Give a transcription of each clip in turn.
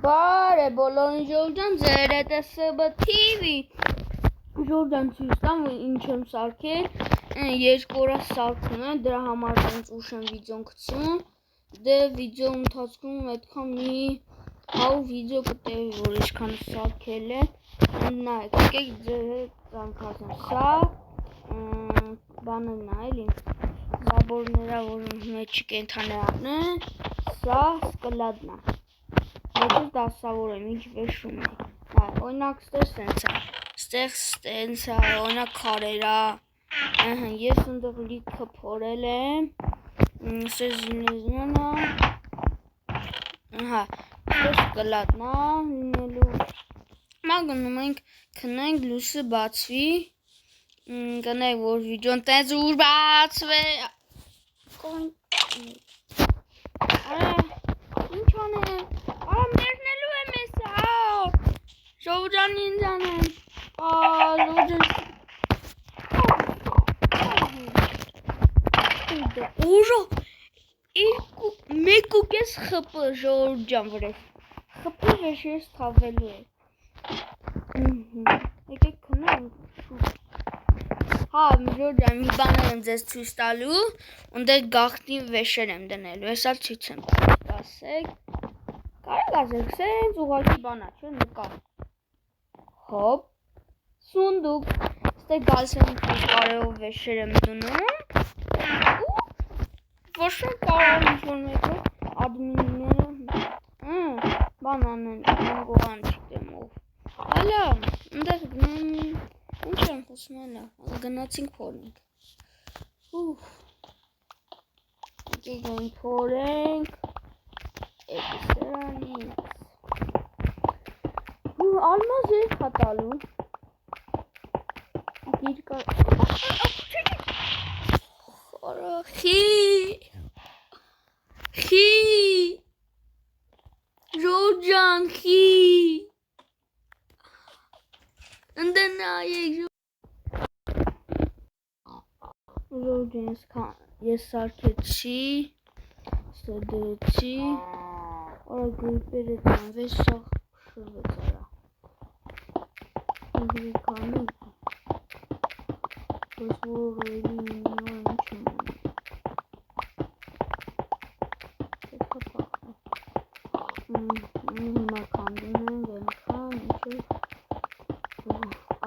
Բարե բոլորին ժողովուրդ, ձեր հետ է ՍԲ TV։ Ժողովուրդ, ցույց տամ ինչ եմ սարքել։ Երկու օր սարքում եմ, դրա համար ինձ ուշ եմ վիդեոն գցում։ Դե վիդեոյի ընթացքում այդքան մի 100 վիդեո կտևի, որ ինչքան սարքել է։ Նայեք, եկեք ձեր հետ ծանոթացնեմ։ Սա բանն է, էլի։ Զաբորները, որ մեջ կենթանիներն են, սա սկլադն է։ Եթե դասավոր եմ, ինչ վեշում է։ Օրինակ, ստեղ սենց է, օրինակ քարերա։ Ես ընդեղ լիքը փորել եմ։ Ստեղ զինեզնանա։ Ստեղ սկլադն է լինելու։ Մագնում ենք քնենք լույսը բացվի։ Կնենք, որ վիդեոն տենց ուր բացվե։ Ինչ անեմ։ Մերնելու եմ ես, ժողովրդան ինձ անեմ, ուժը, մեկ ու կես խպ ժողովրդան վրեվ, խպի վեշ ես թավելու է, եկեք քնենք, ժողովրդան մի բաներ եմ ձեզ ցույց տալու, ունդեղ գաղտնի վեշեր եմ դնելու, հեսա ցույց եմ տասեք, կարեք ասեք, սենց ուղղակի բանա, չէ, նկա, հոպ, սունդուկ, ստեղ գալիս եմ ինչ կարևոր վեշեր եմ դնում, ու ոչ մեկ կարող ինչ-որ մեկը ադմինները, բան անեն, գողան չիտեմով, հալա, ընդեղ գնում, ինչ եմ խոսում հալա, գնացինք փորնենք, եկեք են փորենք, Սրանից Ալմազ երբ հա տալու Խի Ժորջան խի Ընդե նայեք Ժորջան ես սարքեցի Սդրեցի Գրիպերը տանվեց, սաղ շրվեց արա Գրիքանի Բայց որ էլի նոր ինչ եմ Պետքա պախնեմ Հիմա կանդում եմ վենքան ինչև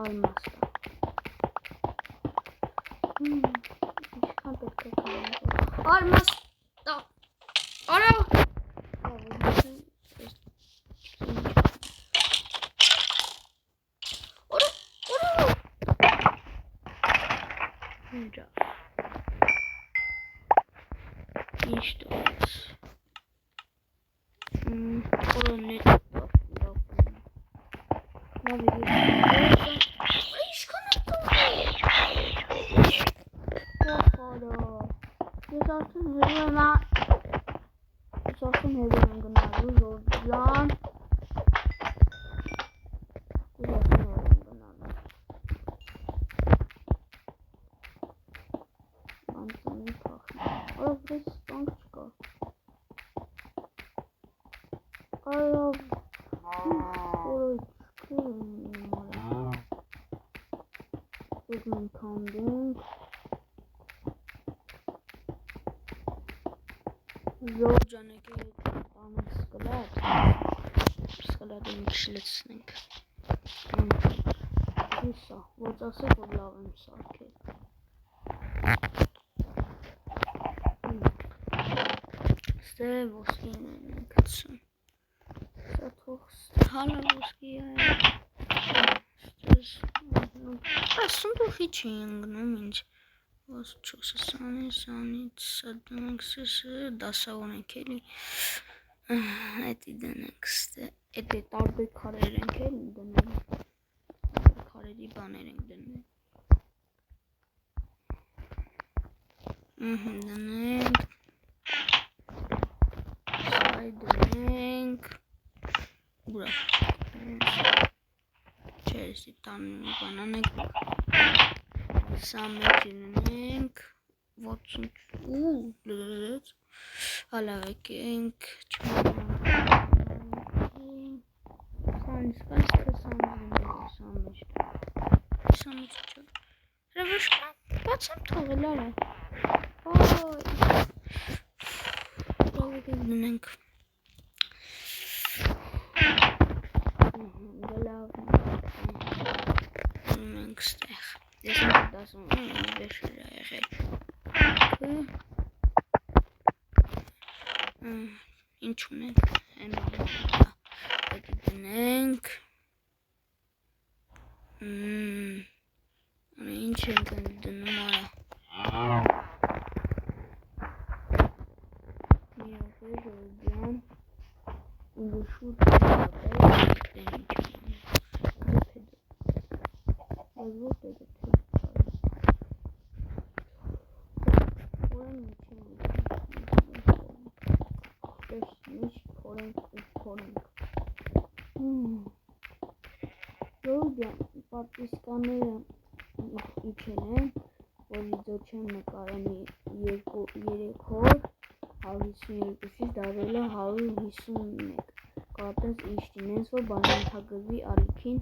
ալմաստա Ինչքան պետք է կանեմ Ալմաստա Արա Ինչ տոց Օրոնետ Ինչքան է տոց Ես արդեն հերու եմ գնալու Ժորջան Վրես սպանք չկա Արավ Եկ մենք հանդենք Ժորջան եկել տանենք սկլատ Սկլատը մի քիչ լցնենք Հեսա, ոչ ասեք, որ լավ եմ սարքել Ստեղ ոսկին են գցում Սա թող հալա ոսկի է Սունդուխի չի ընգնում ինձ Սանից սադունենք դասավոր ենք էլի Հետի դնենք Էտ է տարբեր քարեր ենք էլի դնել Քարերի բաներ ենք դնել Դնենք Դնենք Ուրա Չերսի տանում բանանենք Սա մեջ դնենք 60 լրեց Հալա եկենք բացեմ թողել արա դնենք մենք ստեղ ես դասում վեշեր եղել ինչ ունենք այդ դնենք ինչ ենք դնում արա Ժողովրդյան ու շուտ պատիսկաները իջել են, որ վիդեո չեմ նկարել 3 օր 152-ից դարել է 151 կարատես իշտինես, որ բանանթագրվի ալիքին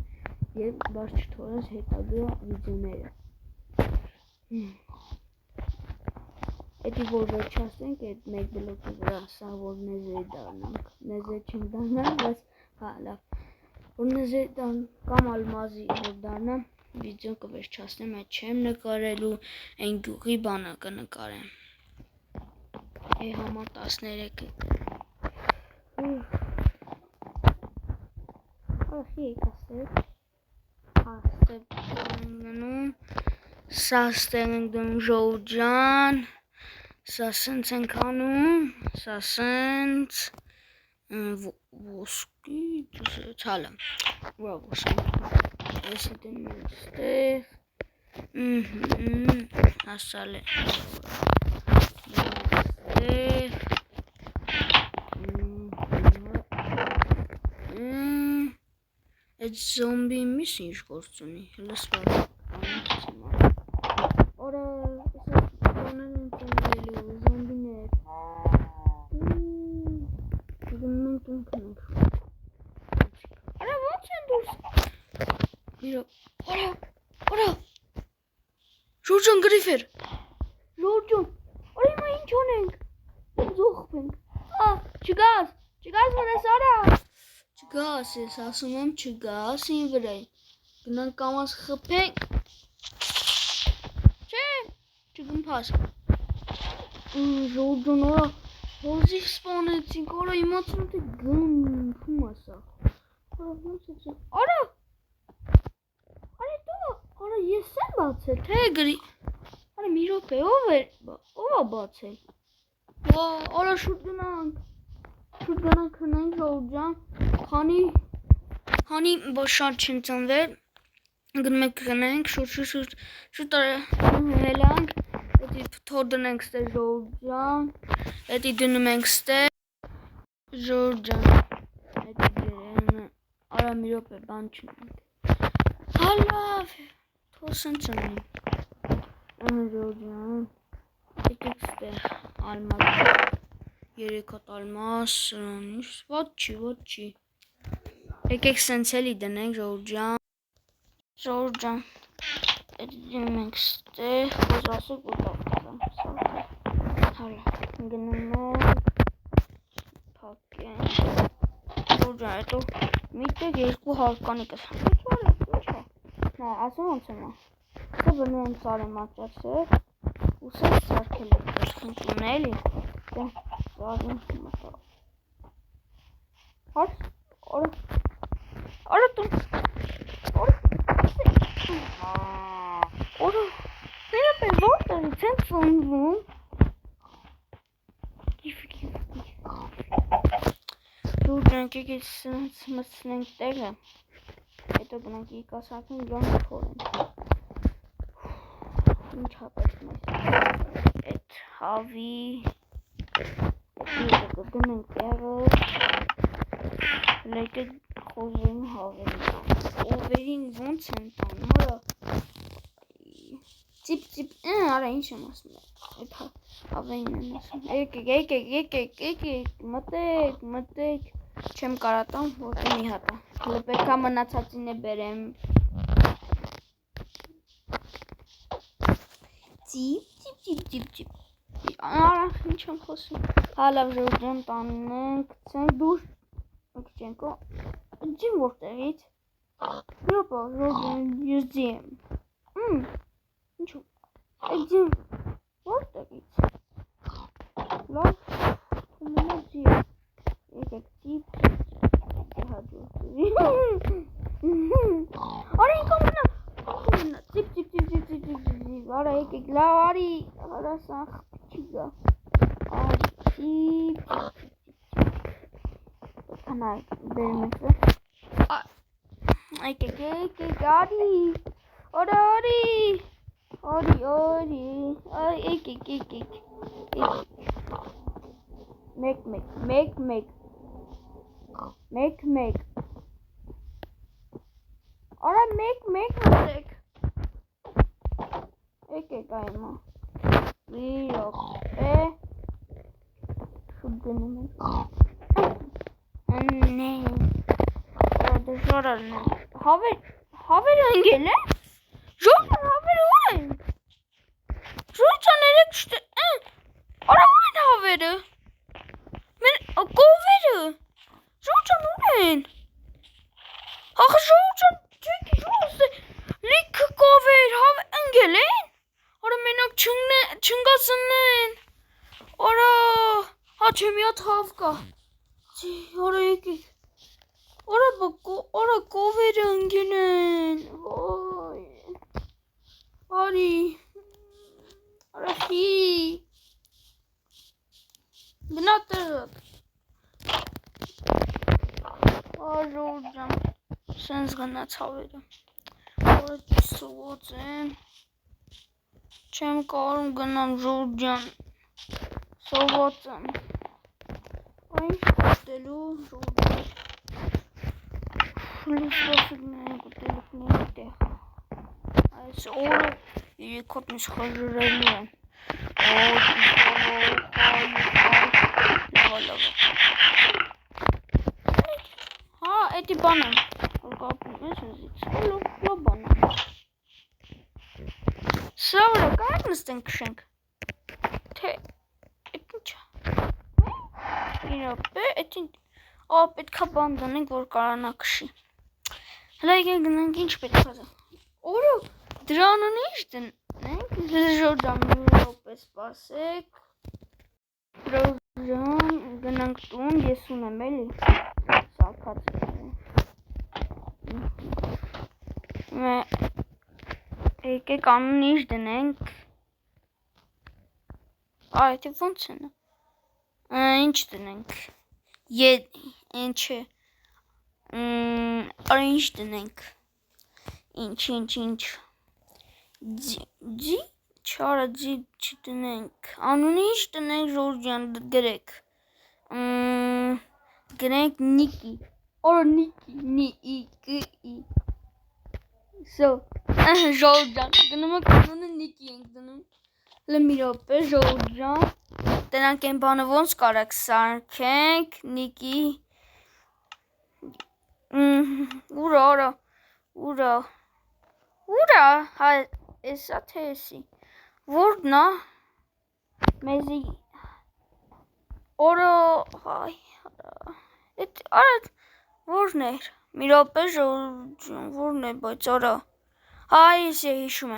և բաց չթորես հետագա վիդեոները Էդի որ վերջացնենք այդ մեկ բլոկի վրա սա որ նեզերի դառնանք նեզեր չենք դառնանք, բայց հա լավ որ նեզեր կամ ալմազի որ դառնամ վիդեոն կվերջացնեմ, այդ չեմ նկարելու այն գյուղի բանը կնկարեմ Համա 13 Սա ստեղ ենք դնում ժողջան Սա սենց ենք անում Սա սենց ոսկի ցալը Ուրա ոսկի Եսի դնում ենք ստեղ Հասալ է Այդ զոմբի միս ինչ գործ ունի, լսվար Արա, բաներ են ծնվելու, զոմբիներ Մենք ունքնենք Արա, ոնց են դուրս Միրո, արա Ժորջան գրիֆեր Ժորջան, արա հիմա ինչ անենք Զոխվենք Չգաս որ ես արա Չգաս ես ասում եմ չգաս իմ վրայ Գնանք կամաս խպենք Չէ չգմփաս Ժորջան արա Հոզիվ սպանեցինք արա իմացում թե գնքում ասա Արա ոնց ես Արա դու Արա ես եմ բացել թե գրի Արա մի րոպե ով է բացել Արա շուտ գնանք հնենք ժողջան Քանի շատ չեն ծնվել Գնում եք հնենք շուտ հելանք Էդի թոր դնենք ստեղ ժողջան Էդի դնում ենք ստեղ Ժողջան Էդի դրեն Արա մի րոպե բան չունենք Հալավ Թոսն ծնենք Ժողջան Եկեք ստեղ ալմազ 3 հատ ալմազ Ոչ չի Եկեք սենց էլի դնենք Ժողջան Էդի դնում ենք ստեղ Ոզ ասեք ու տավտազան Հալա Գնում ենք Պակենք Ժողջան հետո միտեք 2 հարկանի Նա ասում ոնց եմ Սա բնում եմ սարեմ ատյասեր Ու սենց սարքել եք Խնկուն էլի Սարեմ մտա Հարս Արա տուն Արա Նիրապ է որտեղից են ծնվում Ժորջանք եկեք սենց մտցնենք տեղը Հետո գնանք իկասակին գանք թորենք Ինչ հապետ մեզ Էդ հավի Հետո գնենք տեղը Լեկեք խոզերին հավերին Օվերին ոնց են տան Արա Ծիպ Արա ինչ եմ ասում Ավեին եմ ասում։ Եկեք, մտեք։ Չեմ կարա տամ, որ մի հատա։ Հələ պետք է մնացածին է բերեմ։ Ծիպ։ Արա, ինչ եմ խոսում։ Հալավ ժողջան տանենք, ցենք դուր։ Եկչենկո։ Ձին որտեղից։ Հոպա, ժողջան, ես ձի եմ։ Ինչու։ Ձին որտեղից։ Լավ, մնա ձի եմ։ Եկեք ծիպ։ Արա ինքո մնա։ Ծիպ։ Արա եկեք լավ արի։ Արա սախ չիգա։ Արի ծիպ։ Կանայ բերում եք։ Եկեք արի։ Արա արի։ Եկեք։ Մեկ։ Արա մեկ մտեք։ Եկեք այմա։ Մի րոպե։ Շուտ գնում ենք։ Դժվարն է։ Հավերը ընկել է։ Ժողովուրդ հավերը ուր են։ Ժողովուրդ երեք շտե։ Արա ուր են հավերը։ Կովերը։ Ժողովուրդ ուր են։ Ախ ժողովուրդ չեկի ժողովուրդ լիքը կովեր հավը ընկել են։ Արա մենակ չնգացնեն։ Արա հա չէ մի հատ հավ կա։ Արա եկեք։ Արա կովերը ընկել են։ Արի։ Արա խի։ Գնա տեղդ։ Ժողովուրդ ջան։ Սենց գնաց հավերը։ Արա սոված եմ։ Չեմ կարում գնամ ժողովուրդ ջան։ Սոված եմ։ Այն կտելու ժողովուրդ ջան։ Լուսրոսիկներն կտելուկների տեղ։ Այս օրը երեքոտ միշ խժրելու եմ։ Լավ։ Հա, էդի բան եմ։ Որ կապում ես զից։ Լավ բան եմ։ Սա վրա կարեք նստենք քշենք։ Թե, էդ ինչա։ Իրապե, էդ ինչ։ Պետքա բան դնենք, որ կարանա քշի։ Հələ եկեք գնանք ինչ պետք է։ Օրը դրանն ինչ դնենք։ Ժողովուրդ մի րոպե սպասեք։ Ժողովուրդ գնանք տուն, ես ունեմ էլի։ Սալքած է։ Եկեք անուն ինչ դնենք։ Այդ ոնց է։ Ինչ դնենք։ Ինչ է։ Արա ինչ դնենք։ Ինչ։ Ձի չարա ձի չդնենք։ Անուն ինչ դնենք ժողովուրդ ջան գրեք։ Գրենք Նիկի։ Արա Նիկի։ Սո ժողովուրդ ջան գնում եք անունը Նիկի ենք դնում։ Հələ մի րոպե ժողովուրդ ջան։ Դրանք այն բանը ոնց կարաք սարքենք Նիկի։ Ուրա, հա, էսա թե էսի, որն է, մեզի, օրը, արա, որն էր, մի րոպե ժողովուրդ, որն է, բայց արա, հա, ես հիշում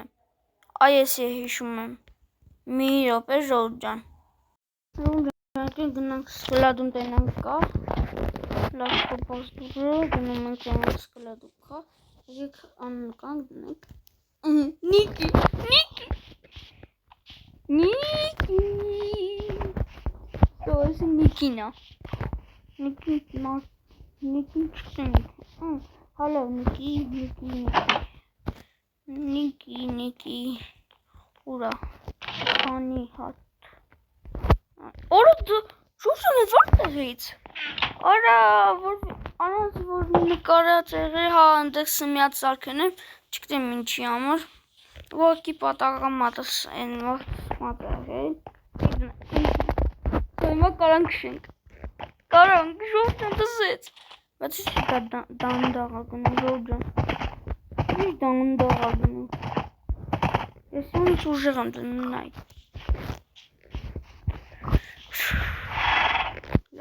եմ, մի րոպե ժողովուրդ ջան, գնանք սկլադում տենանք կա, լավ կոպաս դուրը, գնում ենք տենանք սկլադում կա, եկեք աննկանք դնենք, Նիկի, Սո էսը Նիկին է, Նիկին չտենք, հալավ Նիկի, ուրա, քանի հատ, օրը շուշուն է որտեղից, արա, որ նկարած եղել, հա, ընդեղ սմյատ սարքեն եմ, չգիտեմ ինչի համար, որքի պատաղամատս են մատաղել, հիմա կարանք քշենք։ Կարանք ժողովուրդ դզեց։ Բայց ի՞նչ դա դանդաղագնում ժողովուրդ։ Ի՞նչ դանդաղագնում։ Ես ինչ ուժեղ եմ դնում նայ։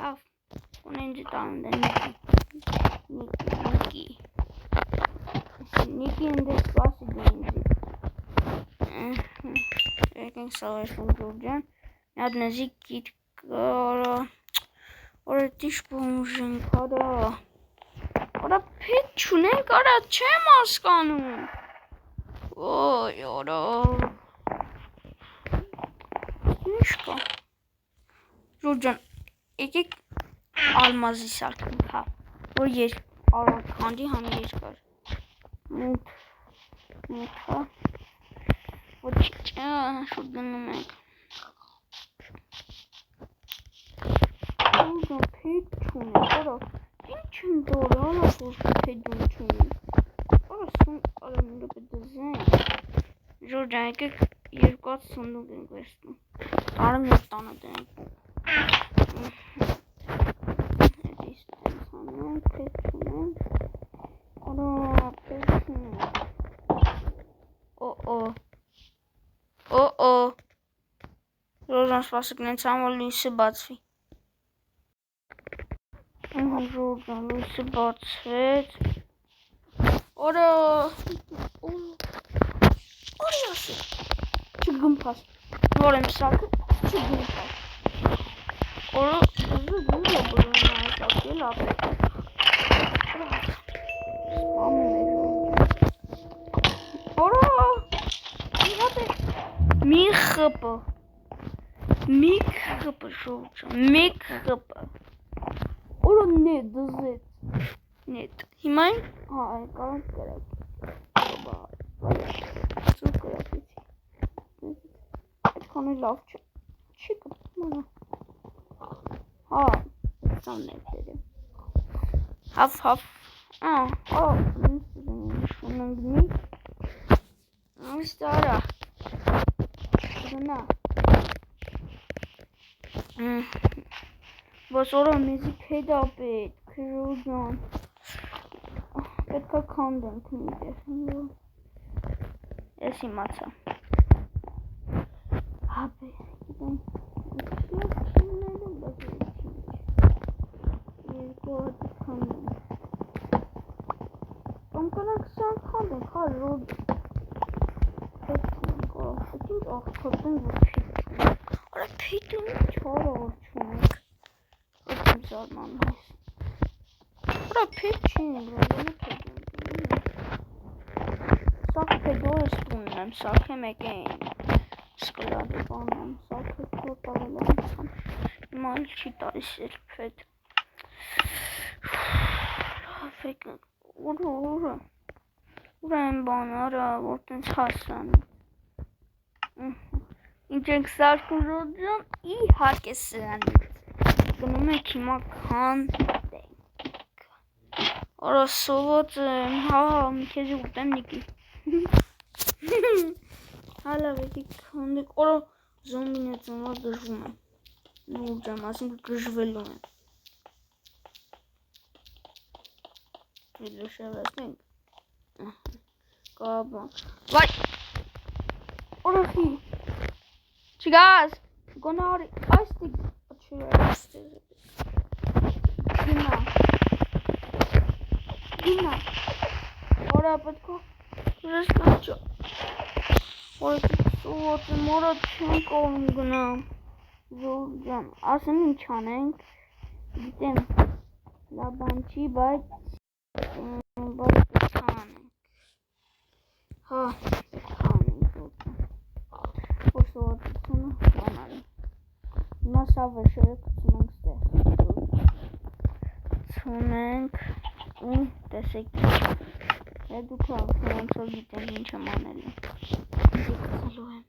Լավ։ Ունենք տանդ Նիկի ինձ սպասի դինձի։ Եկենք սավաշում ժողջան։ Միատ նեզի կիտ կարա։ Որը տիշ բոմժենք հարա։ Արա պետ չունենք արա չեմ ասկանում։ Ոյ արա։ Ինչ կա։ Ժողջան, եկեք ալմազի սարքնք հա։ Որ արոտ քանդի համ երկար։ Մութ հա։ Ոչինչ, շուտ դնում ենք։ Ուզում պետ չունենք, արա, ինչ եմ դորը, արա որ պետում չունենք։ Արա սուն արամիրը պետզենք։ Ժորջան, եկեք երկած սնդուկ ենք վերցնում։ Տարում եկ տանը դենք։ Հետիս տենց հանենք, պետ չունենք։ Արա, պետ չունենք։ Օ-օ։ Ժորջան սպասեք նենց համ որ լույսը բացվի։ Ժորջան լույսը բացվեց։ Արա ասի։ Չգմպաս։ Որ եմ սակը, չգմպաս։ Արա դուզը բրոն սակել ապետ։ Սպանում է Ժորջան։ Արա մի խպը Ժորջան, մի խպը։ Արա նետ դզեց։ Նետ։ Հիմա են, հա, այն կարանք կրակ։ Ծուր կրակեցի։ Այդքան է լավ չի կպտում անա։ Հա, սամ նետ դերեմ։ Հավ։ Շուննգնի։ Ստարա։ Գնա։ Բայց որա մեզի պեդա պետք, Ժորջան։ Պետքա քանդենք միտեղ։ Ես իմացա։ Հապե, գիտեմ։ Երկու հատի քանդենք։ Կամ կնակ սան քանդենք, հա Ժորջան։ Պետք չունենք, արա, պետք ինչ աղթոտենք, որ պետ չունենք։ Արա պետում ինչ արա որ չունենք։ Պետք եմ զարման այս։ Արա պետ չինք, ռոզանը պետ եմ դնում։ Սակ պետորը ստունն եմ, սակ եմ եկեն։ Սկլադի բան եմ, սակ պետոր տարել եմ ուսան։ Հիմա էլ չի տարիս էլ պետ։ Լավ եկնք, ուրա եմ բան արա, որ տենց հասան։ Ինչ ենք սարկում Ժորջան, իհարկե սրանից։ Գնում ենք հիմա քանդենք։ Արա սոված եմ, հա, մի քեզի ուտեմ նիկի։ Հա լավ եկի քանդենք, արա զոմբին է ծնված դժվում եմ։ Ժորջան, ասինք դժվելու եմ։ Լշևացնենք։ Կաբան։ Վայ։ Օրախի։ Չգազ։ Գոնարի։ Այստիկ։ Գինա։ Որա պետքո։ Ռեստորանչո։ Որա սոված եմ, որա չեմ կողմ գնամ։ Ժորջան, ասեմ ինչ անենք։ Գիտեմ։ Լաբան չի, բայց չանենք։ Հա, չանենք Ժորջան։ Որ սովածությունը բանալի։ Հիմա սա վեշերը կծունենք ստեղ։ Ծունենք ու տեսեք դուք ոնց որ գիտեմ ինչ եմ անելու։ Գցելու եմ։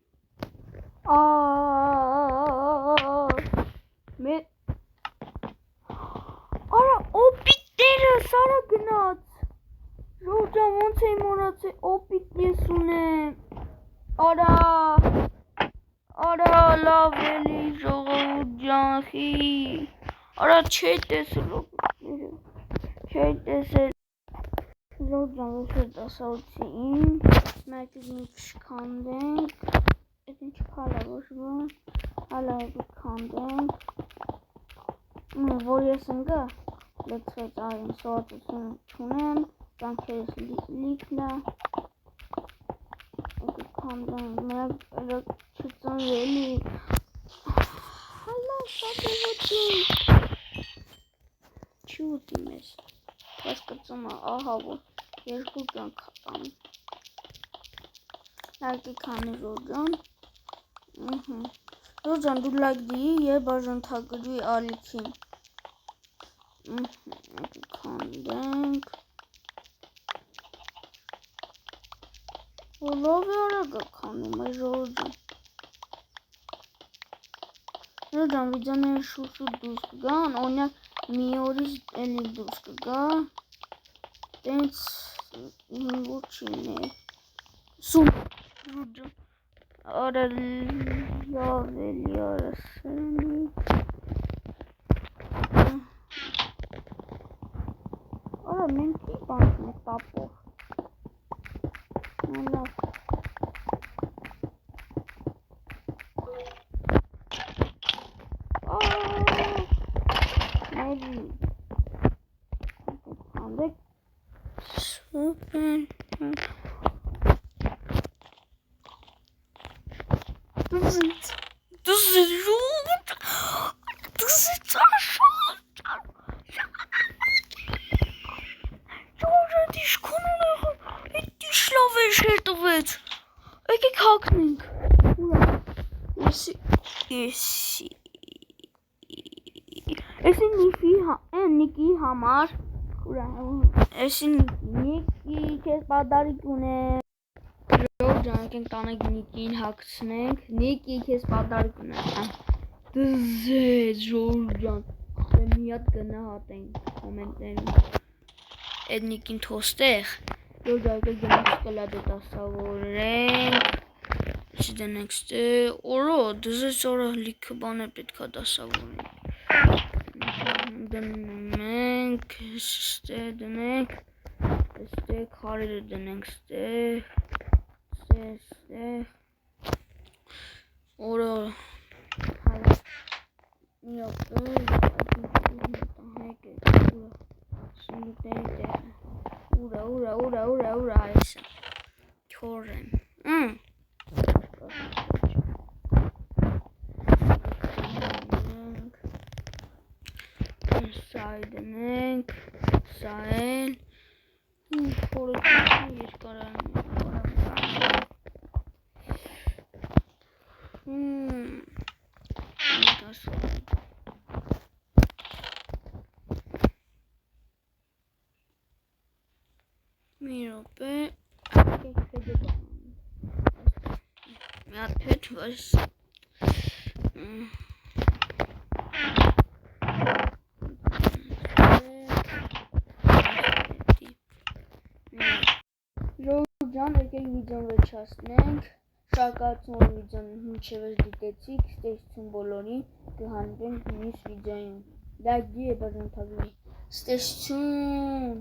Արա օպիտերը սարա գնաց։ Ժորջան ոնց էի մորացել օպիտ ես ունեմ։ Արա Արա լավ էլի ժողովուրդ ջան խի Արա չի տեսել Չի տեսել Ժողովուրդ ջան ոչ դասավորեցի իմ Մեկից մի չքանդենք Էդ ինչ քալա ոչ բան Հալա հետի քանդենք Որ ես ընգա լեցվեց արին սովածություն չունեմ Կանքերս լիքնա Էդի քանդենք Մերակ չծնվելի Հալա շատ է ոչին Չի ուտի մեզ Բայց կծնա ահա որ երկու կյանք անի Լայկի քանի ժորջան Ժորջան դու լայք դի և բաժանթագրի ալիքին Քանդենք Լավ է արագ է քանդում այ ժողովուրդ Ժորջան վիդեոները շուտ դուրս կգան օրինակ մի օրից էլի դուրս կգա Տենց որ չի ներ Սում Ժորջան Արա լավ էլի արա սրանի Արա մենք ի բանք ենք տապով Լավ Մերի Հանդեք Սուպեր Դուզ ժուտ Դուզ ծաշոտ Ժողովուրդ իշքուն ունեղ Էդ իշ լավ է շերտվեց Եկեք հակնենք Ուրա Էսի նիկի համար Ուրա Էսի նիկի կեզ բադարիք ունեմ Ժողջան եկենք տանենք նիկին հակցնենք Նիկի կեզ բադարիք ունեմ Դզեց ժողջան Մի հատ գնա հատենք կոմենտներում Էդ նիկին թոստեղ Ժողջան եկեք գնանք կլադը դասավորենք Դնենք ստե Օրո դզեց արա լիքը բան է պետքա դասավորենք Դնում ենք Ստե դնենք Ստե քարերը դնենք Ստե Օրո Հալա Մի Ուրա այսա Քորեմ Սայդնենք Սայել Խորոքություն երկարան Մի ռոպե Մի հատ պետ վայս Ժողջան եկեք վիդեոն վերջացնենք Շարքացում որ վիդեոն մինչև ես դիտեցիք Ստեսություն բոլորին կհանդիպենք մյուս վիդեոյում Լայք դի է բաժանթագրի Ստեսություն